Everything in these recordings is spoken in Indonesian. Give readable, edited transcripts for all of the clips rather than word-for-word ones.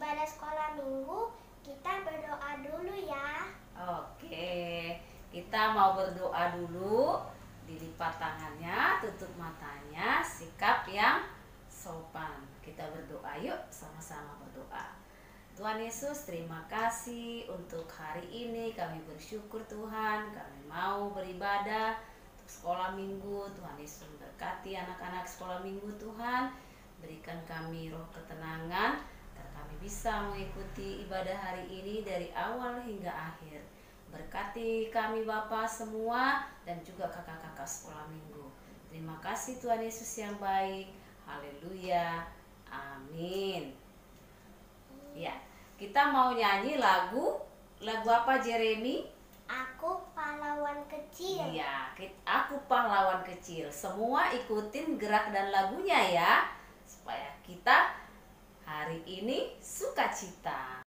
ibadah sekolah minggu, kita berdoa dulu ya. Oke, kita mau berdoa dulu. Dilipat tangannya, tutup matanya, sikap yang sopan. Kita berdoa yuk, sama-sama berdoa. Tuhan Yesus, terima kasih untuk hari ini. Kami bersyukur Tuhan, kami mau beribadah untuk sekolah minggu. Tuhan Yesus memberkati anak-anak sekolah minggu Tuhan. Berikan kami roh ketenangan agar kami bisa mengikuti ibadah hari ini dari awal hingga akhir. Berkati kami Bapa semua dan juga kakak-kakak sekolah minggu. Terima kasih Tuhan Yesus yang baik. Haleluya. Amin. Ya, kita mau nyanyi lagu apa Jeremy? Aku pahlawan kecil. Iya, aku pahlawan kecil. Semua ikutin gerak dan lagunya ya, supaya kita hari ini sukacita.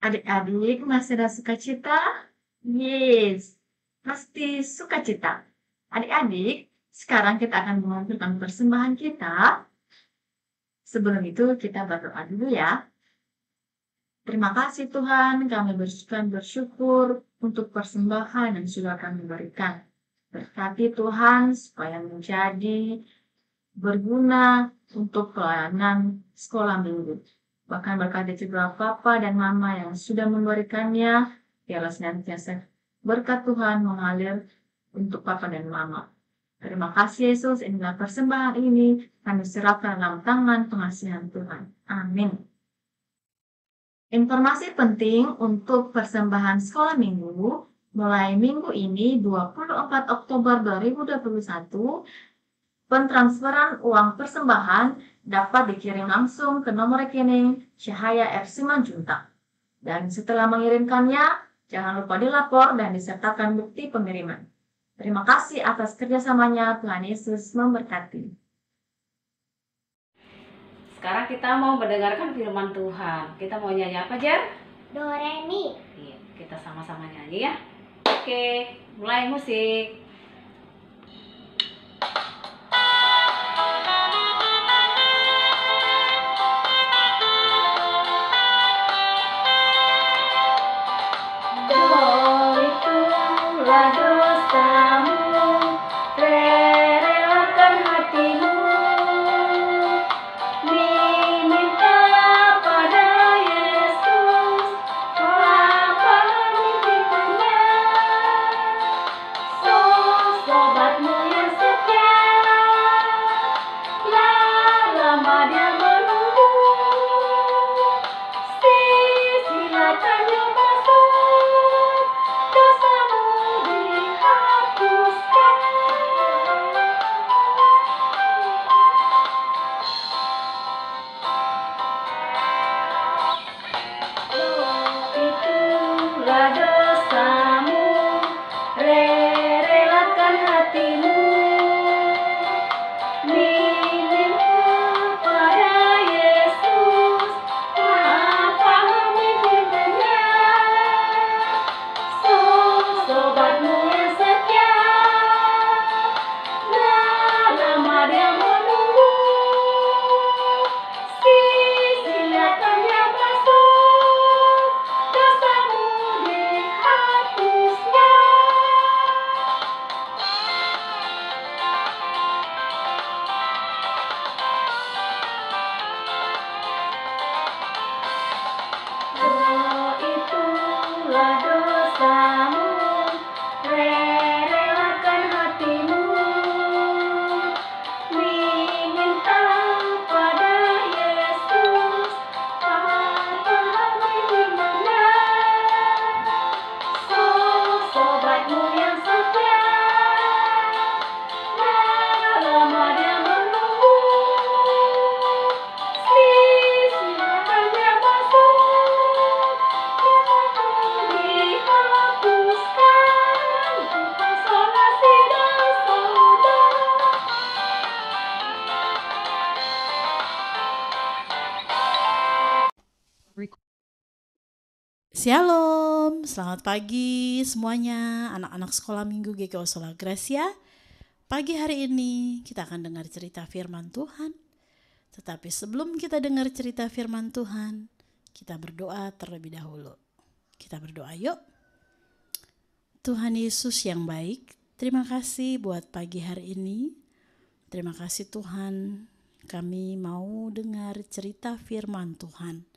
Adik-adik masih ada sukacita? Yes, pasti sukacita. Adik-adik, sekarang kita akan mengumpulkan persembahan kita. Sebelum itu kita berdoa dulu ya. Terima kasih Tuhan, kami bersyukur untuk persembahan yang sudah kami berikan. Berkati Tuhan supaya menjadi berguna untuk pelayanan sekolah minggu. Bahkan berkati juga Papa dan Mama yang sudah memberikannya, biarlah senantiasa berkat Tuhan mengalir untuk Papa dan Mama. Terima kasih Yesus, inilah persembahan ini kami serahkan dalam tangan pengasihan Tuhan. Amin. Informasi penting untuk persembahan sekolah minggu, mulai minggu ini 24 Oktober 2021, pentransferan uang persembahan dapat dikirim langsung ke nomor rekening Cahaya F. Simanjuntak. Dan setelah mengirimkannya, jangan lupa dilapor dan disertakan bukti pengiriman. Terima kasih atas kerjasamanya. Tuhan Yesus memberkati. Sekarang kita mau mendengarkan firman Tuhan. Kita mau nyanyi apa, Jer? Do, re, mi. Iya, kita sama-sama nyanyi ya. Oke, mulai musik. So Shalom, selamat pagi semuanya anak-anak sekolah minggu GKO Sola Gracia. Pagi hari ini kita akan dengar cerita firman Tuhan. Tetapi sebelum kita dengar cerita firman Tuhan, kita berdoa terlebih dahulu. Kita berdoa yuk. Tuhan Yesus yang baik, terima kasih buat pagi hari ini. Terima kasih Tuhan, kami mau dengar cerita firman Tuhan.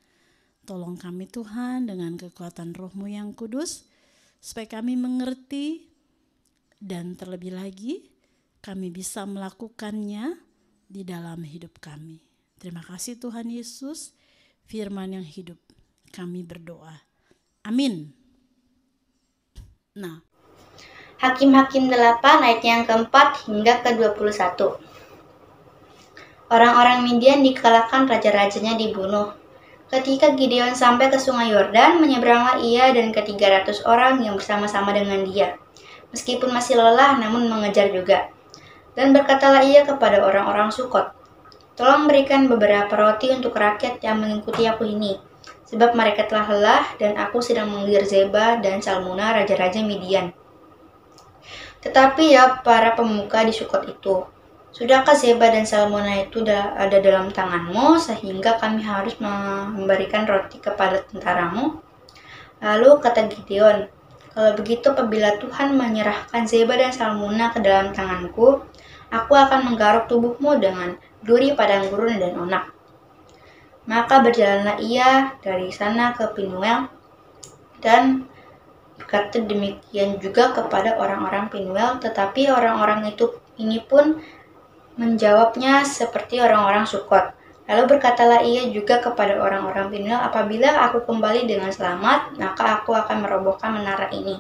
Tolong kami Tuhan dengan kekuatan Roh-Mu yang kudus, supaya kami mengerti dan terlebih lagi kami bisa melakukannya di dalam hidup kami. Terima kasih Tuhan Yesus, firman yang hidup. Kami berdoa. Amin. Nah, Hakim-Hakim 8 ayat yang keempat hingga ke-21. Orang-orang Midian dikalahkan, raja-rajanya dibunuh. Ketika Gideon sampai ke sungai Yordan, menyeberanglah ia dan ke-300 orang yang bersama-sama dengan dia. Meskipun masih lelah, namun mengejar juga. Dan berkatalah ia kepada orang-orang Sukot, "Tolong berikan beberapa roti untuk rakyat yang mengikuti aku ini, sebab mereka telah lelah dan aku sedang mengejar Zeba dan Salmuna, raja-raja Midian." Tetapi ya para pemuka di Sukot itu, "Sudahkah Zeba dan Salmuna itu ada dalam tanganmu sehingga kami harus memberikan roti kepada tentaramu?" Lalu kata Gideon, "Kalau begitu apabila Tuhan menyerahkan Zeba dan Salmuna ke dalam tanganku, aku akan menggaruk tubuhmu dengan duri padang gurun dan onak." Maka berjalanlah ia dari sana ke Penuel dan berkata demikian juga kepada orang-orang Penuel, tetapi orang-orang ini pun menjawabnya seperti orang-orang Sukot. Lalu berkatalah ia juga kepada orang-orang Penuel, "Apabila aku kembali dengan selamat, maka aku akan merobohkan menara ini."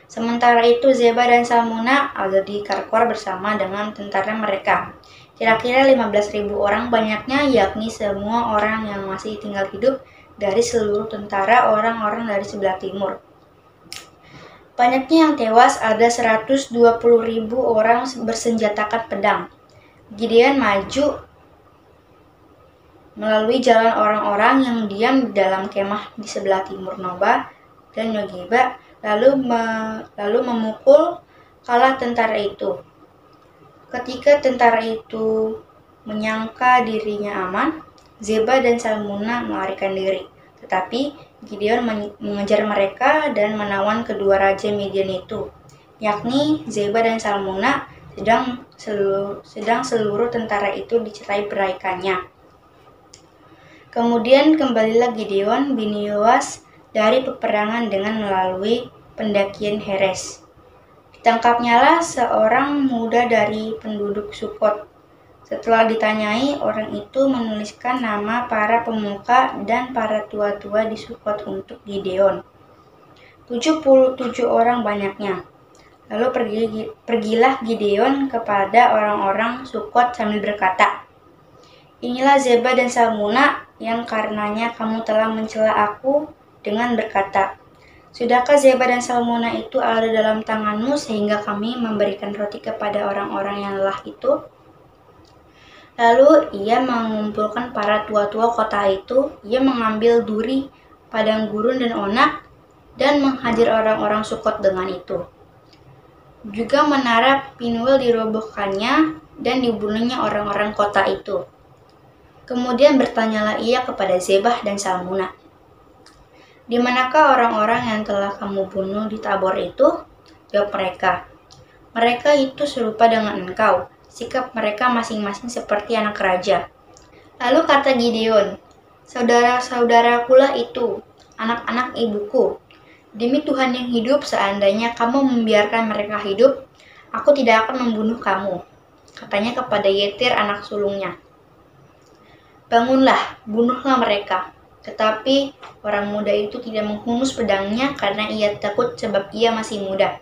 Sementara itu Zeba dan Salmuna ada di Karkor bersama dengan tentara mereka. Kira-kira 15.000 orang banyaknya, yakni semua orang yang masih tinggal hidup dari seluruh tentara orang-orang dari sebelah timur. Banyaknya yang tewas, ada 120.000 orang bersenjatakan pedang. Gideon maju melalui jalan orang-orang yang diam di dalam kemah di sebelah timur Noba dan Yogeba, lalu memukul kalah tentara itu. Ketika tentara itu menyangka dirinya aman, Zeba dan Salmuna melarikan diri. Tetapi Gideon mengejar mereka dan menawan kedua raja Midian itu, yakni Zeba dan Salmuna, sedang seluruh tentara itu dicerai beraikannya. Kemudian kembalilah Gideon bin Yoas dari peperangan dengan melalui pendakian Heres. Ditangkapnyalah seorang muda dari penduduk Sukot. Setelah ditanyai, orang itu menuliskan nama para pemuka dan para tua-tua di Sukot untuk Gideon. 77 orang banyaknya. Lalu pergilah Gideon kepada orang-orang Sukot sambil berkata, "Inilah Zeba dan Salmuna yang karenanya kamu telah mencela aku dengan berkata, 'Sudahkah Zeba dan Salmuna itu ada dalam tanganmu sehingga kami memberikan roti kepada orang-orang yang lelah itu?' Lalu ia mengumpulkan para tua-tua kota itu, ia mengambil duri, padang gurun dan onak, dan menghajar orang-orang Sukot dengan itu. Juga menara Penuel dirobohkannya dan dibunuhnya orang-orang kota itu. Kemudian bertanyalah ia kepada Zebah dan Salmuna, 'Di manakah orang-orang yang telah kamu bunuh di Tabor itu?' Jawab mereka, 'Mereka itu serupa dengan engkau, sikap mereka masing-masing seperti anak raja.' Lalu kata Gideon, 'Saudara-saudarakulah itu, anak-anak ibuku. Demi Tuhan yang hidup, seandainya kamu membiarkan mereka hidup, aku tidak akan membunuh kamu.' Katanya kepada Yetir anak sulungnya, 'Bangunlah, bunuhlah mereka.' Tetapi orang muda itu tidak menghunus pedangnya karena ia takut sebab ia masih muda.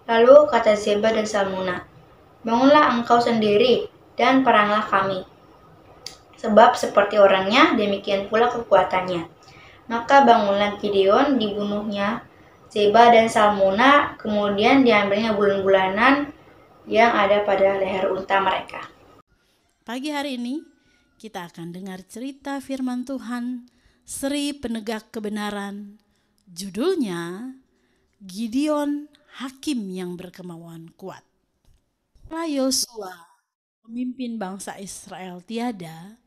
Lalu kata Zeba dan Salmuna, 'Bangunlah engkau sendiri dan peranglah kami. Sebab seperti orangnya, demikian pula kekuatannya.' Maka bangunlah Gideon, dibunuhnya Zeba dan Salmuna, kemudian diambilnya bulan-bulanan yang ada pada leher unta mereka." pagi hari ini kita akan dengar cerita firman Tuhan, Sri Penegak Kebenaran, Judulnya Gideon, Hakim yang Berkemauan Kuat. Setelah Yosua memimpin bangsa Israel tiada,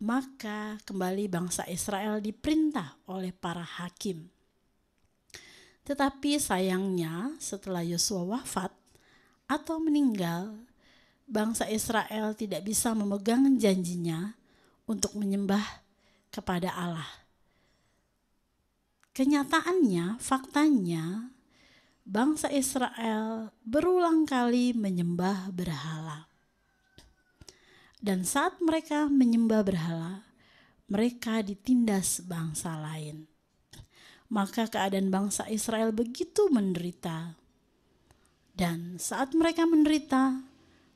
maka kembali bangsa Israel diperintah oleh para hakim. Tetapi sayangnya setelah Yosua wafat atau meninggal, bangsa Israel tidak bisa memegang janjinya untuk menyembah kepada Allah. Kenyataannya, faktanya, bangsa Israel berulang kali menyembah berhala. Dan saat mereka menyembah berhala, mereka ditindas bangsa lain. Maka keadaan bangsa Israel begitu menderita. Dan saat mereka menderita,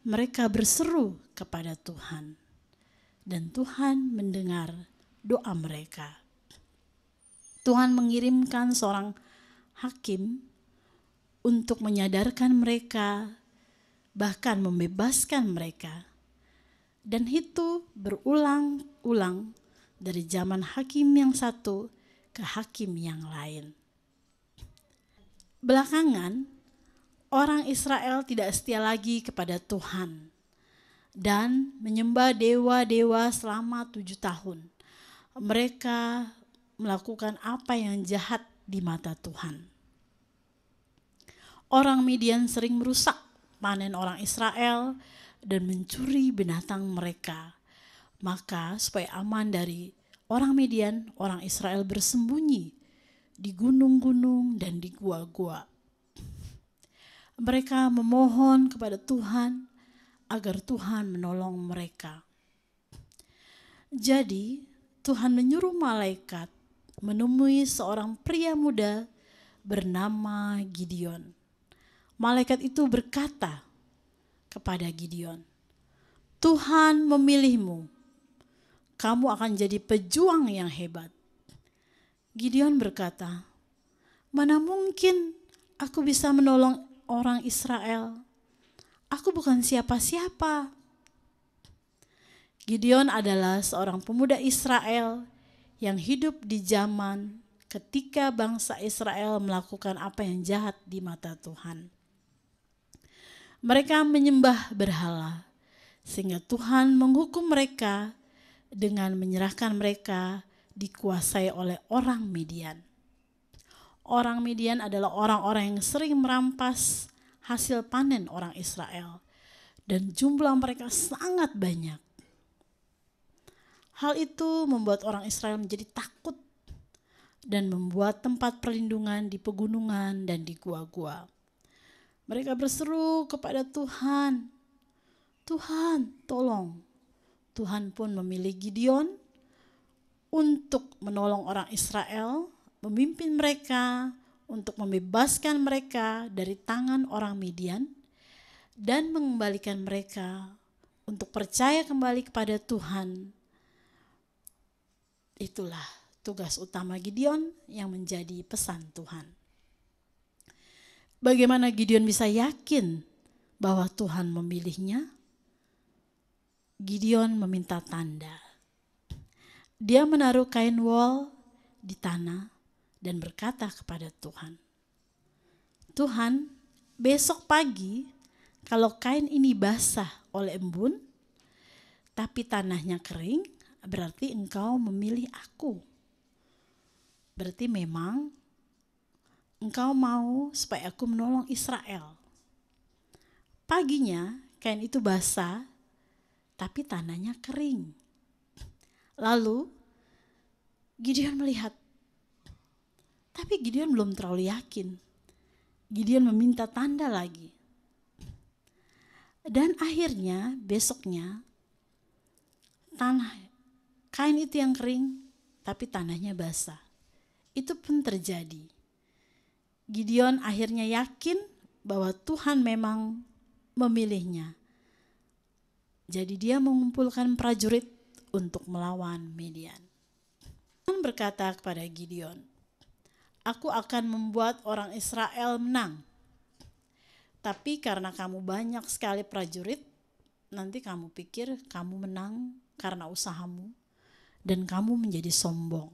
mereka berseru kepada Tuhan. Dan Tuhan mendengar doa mereka. Tuhan mengirimkan seorang hakim untuk menyadarkan mereka, bahkan membebaskan mereka. Dan itu berulang-ulang dari zaman hakim yang satu ke hakim yang lain. Belakangan, orang Israel tidak setia lagi kepada Tuhan dan menyembah dewa-dewa selama 7 tahun. Mereka melakukan apa yang jahat di mata Tuhan. Orang Midian sering merusak panen orang Israel dan mencuri binatang mereka. Maka supaya aman dari orang Midian, orang Israel bersembunyi di gunung-gunung dan di gua-gua. Mereka memohon kepada Tuhan agar Tuhan menolong mereka. Jadi Tuhan menyuruh malaikat menemui seorang pria muda bernama Gideon. Malaikat itu berkata kepada Gideon, Tuhan memilihmu, kamu akan jadi pejuang yang hebat. Gideon berkata, mana mungkin aku bisa menolong orang Israel? Aku bukan siapa-siapa. Gideon adalah seorang pemuda Israel yang hidup di zaman ketika bangsa Israel melakukan apa yang jahat di mata Tuhan. Mereka menyembah berhala, sehingga Tuhan menghukum mereka dengan menyerahkan mereka dikuasai oleh orang Midian. Orang Midian adalah orang-orang yang sering merampas hasil panen orang Israel, dan jumlah mereka sangat banyak. Hal itu membuat orang Israel menjadi takut dan membuat tempat perlindungan di pegunungan dan di gua-gua. Mereka berseru kepada Tuhan, Tuhan tolong. Tuhan pun memilih Gideon untuk menolong orang Israel, memimpin mereka untuk membebaskan mereka dari tangan orang Midian dan mengembalikan mereka untuk percaya kembali kepada Tuhan. Itulah tugas utama Gideon yang menjadi pesan Tuhan. Bagaimana Gideon bisa yakin bahwa Tuhan memilihnya? Gideon meminta tanda. Dia menaruh kain wol di tanah dan berkata kepada Tuhan, Tuhan, besok pagi kalau kain ini basah oleh embun, tapi tanahnya kering, berarti engkau memilih aku. Berarti memang engkau mau supaya aku menolong Israel. Paginya kain itu basah, tapi tanahnya kering. Lalu Gideon melihat, tapi Gideon belum terlalu yakin. Gideon meminta tanda lagi. Dan akhirnya besoknya kain itu yang kering, tapi tanahnya basah. Itu pun terjadi. Gideon akhirnya yakin bahwa Tuhan memang memilihnya. Jadi dia mengumpulkan prajurit untuk melawan Midian. Tuhan berkata kepada Gideon, aku akan membuat orang Israel menang. Tapi karena kamu banyak sekali prajurit, nanti kamu pikir kamu menang karena usahamu dan kamu menjadi sombong.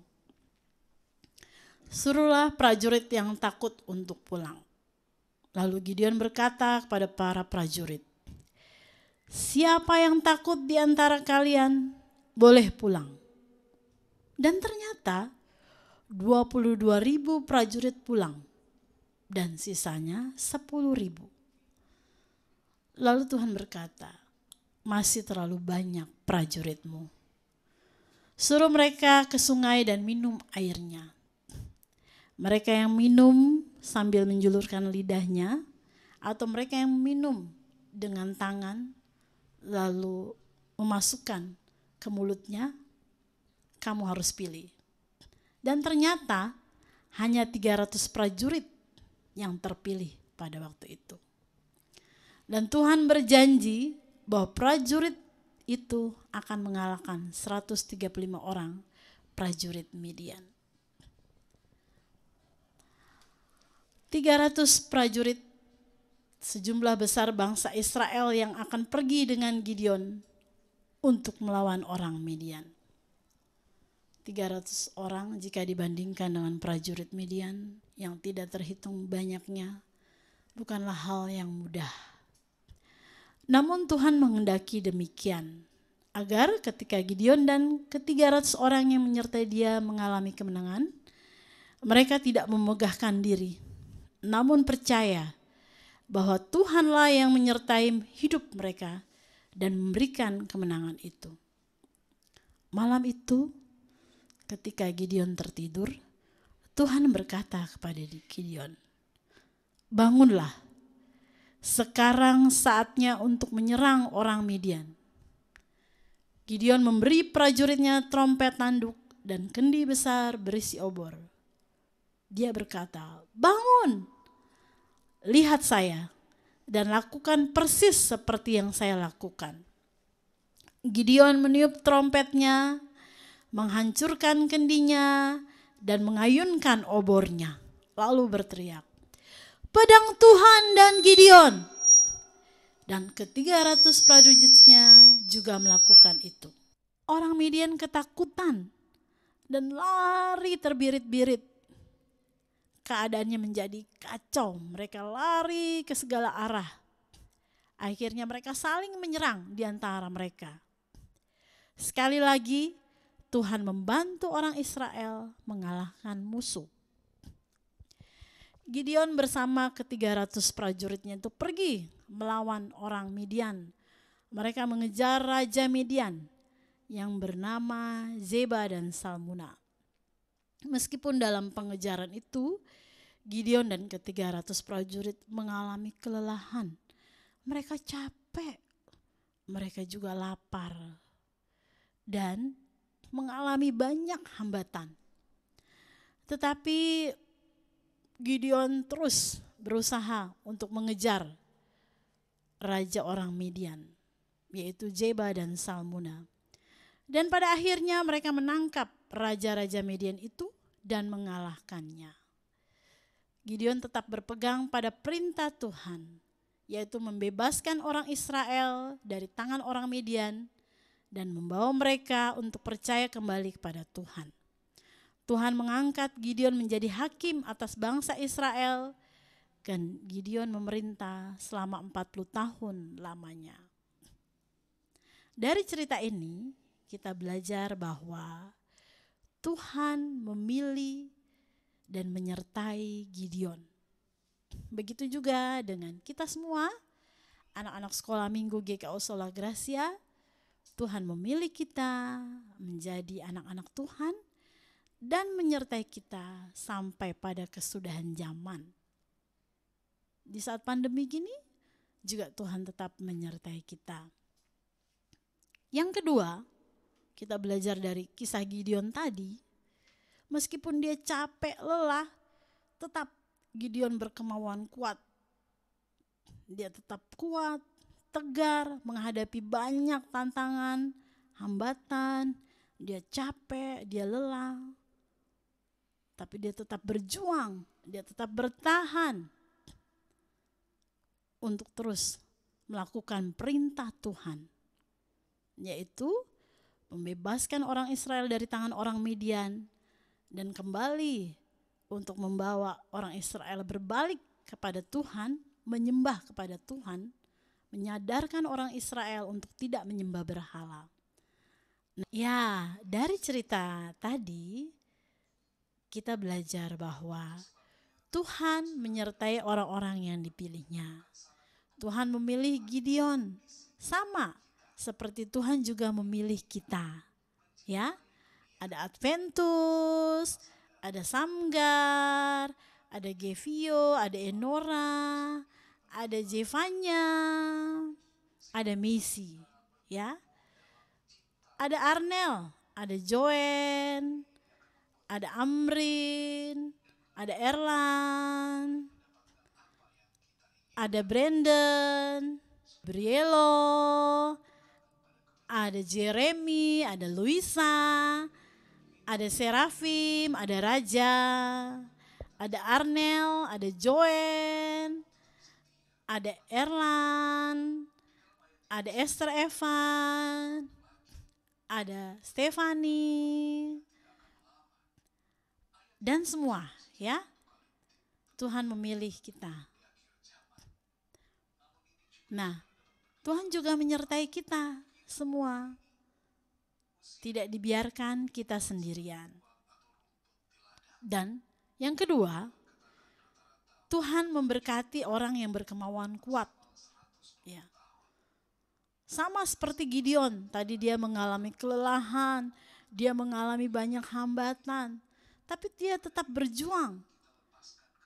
Suruhlah prajurit yang takut untuk pulang. Lalu Gideon berkata kepada para prajurit, siapa yang takut di antara kalian boleh pulang. Dan ternyata 22.000 prajurit pulang dan sisanya 10.000. Lalu Tuhan berkata, masih terlalu banyak prajuritmu. Suruh mereka ke sungai dan minum airnya. Mereka yang minum sambil menjulurkan lidahnya, atau mereka yang minum dengan tangan lalu memasukkan ke mulutnya, kamu harus pilih. Dan ternyata hanya 300 prajurit yang terpilih pada waktu itu. Dan Tuhan berjanji bahwa prajurit itu akan mengalahkan 135 orang prajurit Midian. 300 prajurit, sejumlah besar bangsa Israel yang akan pergi dengan Gideon untuk melawan orang Midian. 300 orang jika dibandingkan dengan prajurit Midian yang tidak terhitung banyaknya, bukanlah hal yang mudah. Namun Tuhan menghendaki demikian, agar ketika Gideon dan ke-300 orang yang menyertai dia mengalami kemenangan, mereka tidak memegahkan diri, namun percaya bahwa Tuhanlah yang menyertai hidup mereka dan memberikan kemenangan itu. Malam itu, ketika Gideon tertidur, Tuhan berkata kepada Gideon, bangunlah, sekarang saatnya untuk menyerang orang Midian. Gideon memberi prajuritnya trompet tanduk dan kendi besar berisi obor. Dia berkata, bangun, lihat saya, dan lakukan persis seperti yang saya lakukan. Gideon meniup trompetnya, menghancurkan kendinya, dan mengayunkan obornya, lalu berteriak, pedang Tuhan dan Gideon. Dan ke-300 prajuritnya juga melakukan itu. Orang Midian ketakutan dan lari terbirit-birit. Keadaannya menjadi kacau, mereka lari ke segala arah. Akhirnya mereka saling menyerang di antara mereka. Sekali lagi Tuhan membantu orang Israel mengalahkan musuh. Gideon bersama ke-300 prajuritnya itu pergi melawan orang Midian. Mereka mengejar Raja Midian yang bernama Zeba dan Salmuna. Meskipun dalam pengejaran itu, Gideon dan ke-300 prajurit mengalami kelelahan. Mereka capek, mereka juga lapar, dan mengalami banyak hambatan. Tetapi Gideon terus berusaha untuk mengejar raja orang Midian, yaitu Zeba dan Salmuna. Dan pada akhirnya mereka menangkap raja-raja Midian itu dan mengalahkannya. Gideon tetap berpegang pada perintah Tuhan, yaitu membebaskan orang Israel dari tangan orang Midian dan membawa mereka untuk percaya kembali kepada Tuhan. Tuhan mengangkat Gideon menjadi hakim atas bangsa Israel, dan Gideon memerintah selama 40 tahun lamanya. Dari cerita ini kita belajar bahwa Tuhan memilih dan menyertai Gideon. Begitu juga dengan kita semua, anak-anak sekolah minggu GKO Sola Gracia. Tuhan memilih kita menjadi anak-anak Tuhan dan menyertai kita sampai pada kesudahan zaman. Di saat pandemi gini juga Tuhan tetap menyertai kita. Yang kedua, kita belajar dari kisah Gideon tadi. Meskipun dia capek, lelah, tetap Gideon berkemauan kuat. Dia tetap kuat, tegar menghadapi banyak tantangan, hambatan. Dia capek, dia lelah. Tapi dia tetap berjuang, dia tetap bertahan untuk terus melakukan perintah Tuhan, yaitu membebaskan orang Israel dari tangan orang Midian dan kembali untuk membawa orang Israel berbalik kepada Tuhan, menyembah kepada Tuhan, menyadarkan orang Israel untuk tidak menyembah berhala. Nah, ya, dari cerita tadi kita belajar bahwa Tuhan menyertai orang-orang yang dipilihnya. Tuhan memilih Gideon, sama seperti Tuhan juga memilih kita. Ya, ada Adventus, ada Samgar, ada Gevio, ada Enora, ada Jevanya, ada Messi, ya. Ada Arnel, ada Joen, ada Amrin, ada Erlan, ada Brandon, Brielo, ada Jeremy, ada Luisa, ada Serafim, ada Raja, ada Arnel, ada Joen, ada Erlan, ada Esther Evan, ada Stefani, dan semua, ya. Tuhan memilih kita. Nah, Tuhan juga menyertai kita semua. Tidak dibiarkan kita sendirian. Dan yang kedua, Tuhan memberkati orang yang berkemauan kuat. Ya. Sama seperti Gideon, tadi dia mengalami kelelahan, dia mengalami banyak hambatan, tapi dia tetap berjuang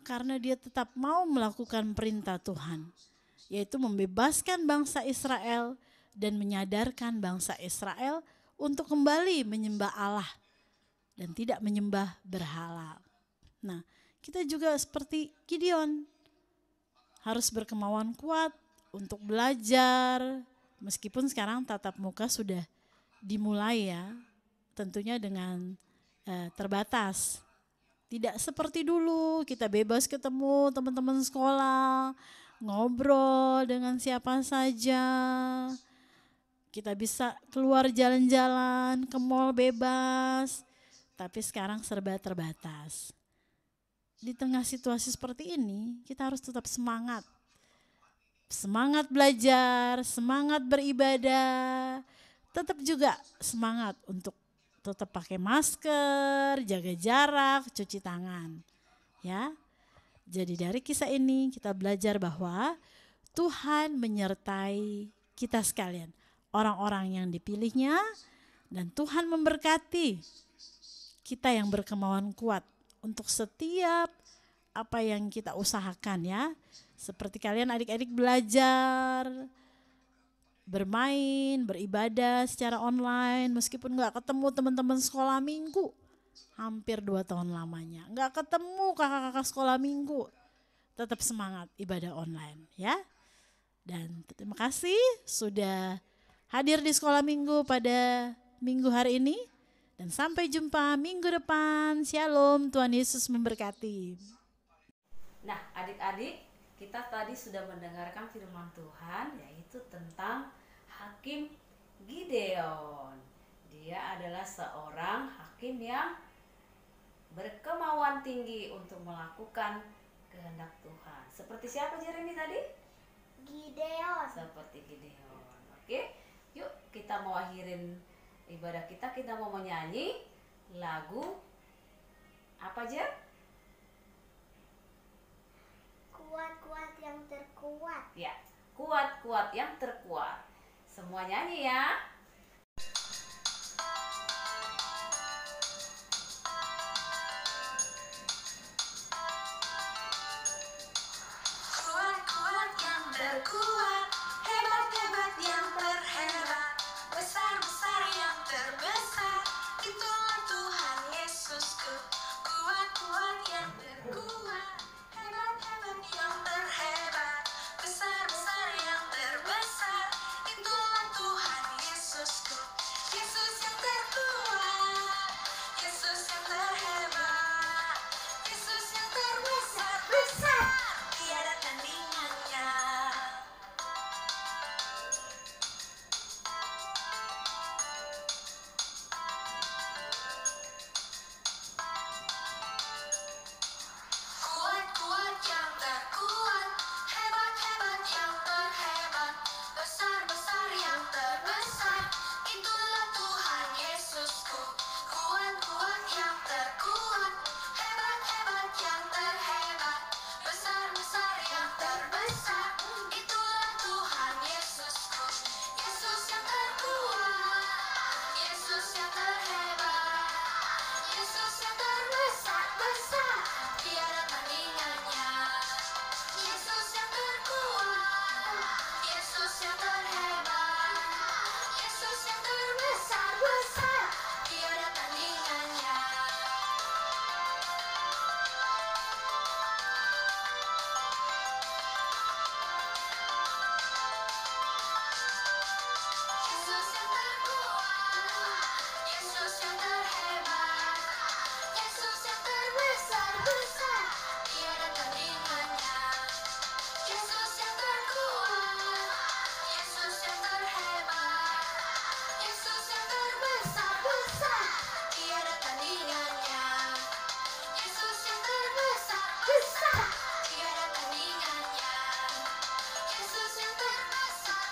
karena dia tetap mau melakukan perintah Tuhan, yaitu membebaskan bangsa Israel dan menyadarkan bangsa Israel untuk kembali menyembah Allah dan tidak menyembah berhala. Nah, kita juga seperti Gideon, harus berkemauan kuat untuk belajar, meskipun sekarang tatap muka sudah dimulai ya, tentunya dengan terbatas. Tidak seperti dulu, kita bebas ketemu teman-teman sekolah, ngobrol dengan siapa saja. Kita bisa keluar jalan-jalan, ke mall bebas, tapi sekarang serba terbatas. Di tengah situasi seperti ini, kita harus tetap semangat. Semangat belajar, semangat beribadah, tetap juga semangat untuk tetap pakai masker, jaga jarak, cuci tangan. Ya. Jadi dari kisah ini kita belajar bahwa Tuhan menyertai kita sekalian, orang-orang yang dipilihnya, dan Tuhan memberkati kita yang berkemauan kuat untuk setiap apa yang kita usahakan ya. Seperti kalian adik-adik belajar, bermain, beribadah secara online, meskipun gak ketemu teman-teman sekolah minggu, hampir 2 tahun lamanya. Gak ketemu kakak-kakak sekolah minggu, tetap semangat ibadah online ya. Dan terima kasih sudah hadir di sekolah minggu pada minggu hari ini. Dan sampai jumpa minggu depan. Shalom, Tuhan Yesus memberkati. Nah, adik-adik, kita tadi sudah mendengarkan firman Tuhan, yaitu tentang Hakim Gideon. Dia adalah seorang hakim yang berkemauan tinggi untuk melakukan kehendak Tuhan. Seperti siapa Jeremy tadi? Gideon. Seperti Gideon. Oke, yuk kita mau akhirin ibadah kita mau menyanyi lagu apa aja? Kuat-kuat yang terkuat. Ya, kuat-kuat yang terkuat. Semua nyanyi ya. Kuat-kuat yang terkuat, hebat-hebat yang terhebat, besar-besar yang terbesar, itulah Tuhan Yesusku. Kuat-kuat yang terkuat, hebat-hebat yang terhebat, besar-besar yang terbesar, itulah Tuhan Yesus.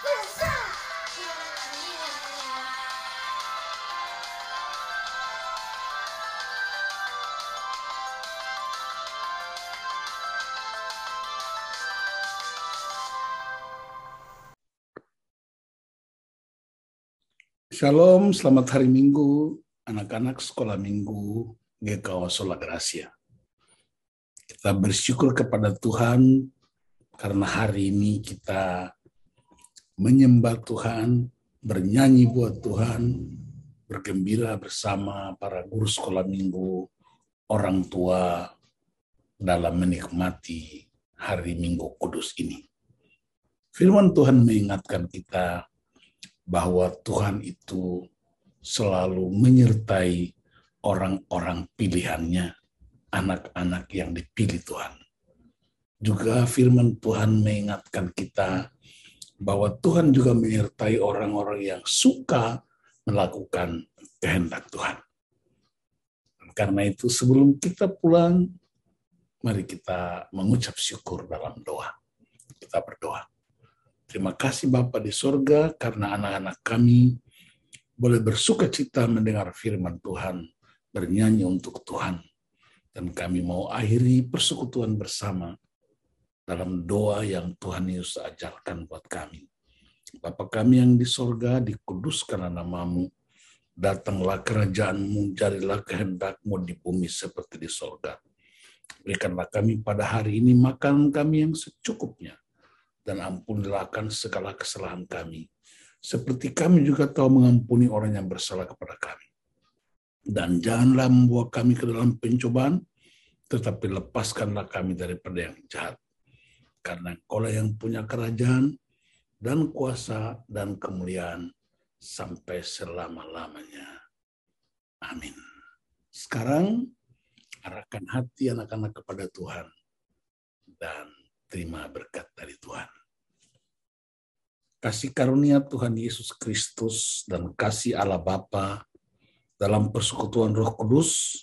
besar kiranya. Shalom, selamat hari Minggu, anak-anak sekolah Minggu GKO Sola Gracia. Kita bersyukur kepada Tuhan karena hari ini kita menyembah Tuhan, bernyanyi buat Tuhan, bergembira bersama para guru sekolah Minggu, orang tua dalam menikmati hari Minggu Kudus ini. Firman Tuhan mengingatkan kita bahwa Tuhan itu selalu menyertai orang-orang pilihannya, anak-anak yang dipilih Tuhan. Juga firman Tuhan mengingatkan kita bahwa Tuhan juga menyertai orang-orang yang suka melakukan kehendak Tuhan. Karena itu sebelum kita pulang, mari kita mengucap syukur dalam doa. Kita berdoa. Terima kasih Bapa di sorga karena anak-anak kami boleh bersuka cita mendengar firman Tuhan, bernyanyi untuk Tuhan. Dan kami mau akhiri persekutuan bersama dalam doa yang Tuhan Yesus ajarkan buat kami. Bapa kami yang di sorga, dikuduskanlah namamu, datanglah kerajaanmu, jadilah kehendak-mu di bumi seperti di sorga. Berikanlah kami pada hari ini makan kami yang secukupnya, dan ampunilah akan segala kesalahan kami, seperti kami juga tahu mengampuni orang yang bersalah kepada kami. Dan janganlah membawa kami ke dalam pencobaan, tetapi lepaskanlah kami daripada yang jahat. Karena Engkaulah yang punya kerajaan, dan kuasa, dan kemuliaan, sampai selama-lamanya. Amin. Sekarang, arahkan hati anak-anak kepada Tuhan, dan terima berkat dari Tuhan. Kasih karunia Tuhan Yesus Kristus dan kasih Allah Bapa dalam persekutuan Roh Kudus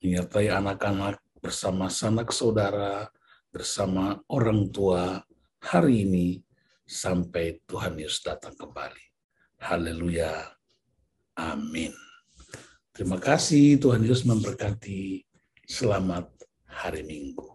menyertai anak-anak bersama sanak saudara, bersama orang tua hari ini sampai Tuhan Yesus datang kembali. Haleluya. Amin. Terima kasih, Tuhan Yesus memberkati. Selamat hari Minggu.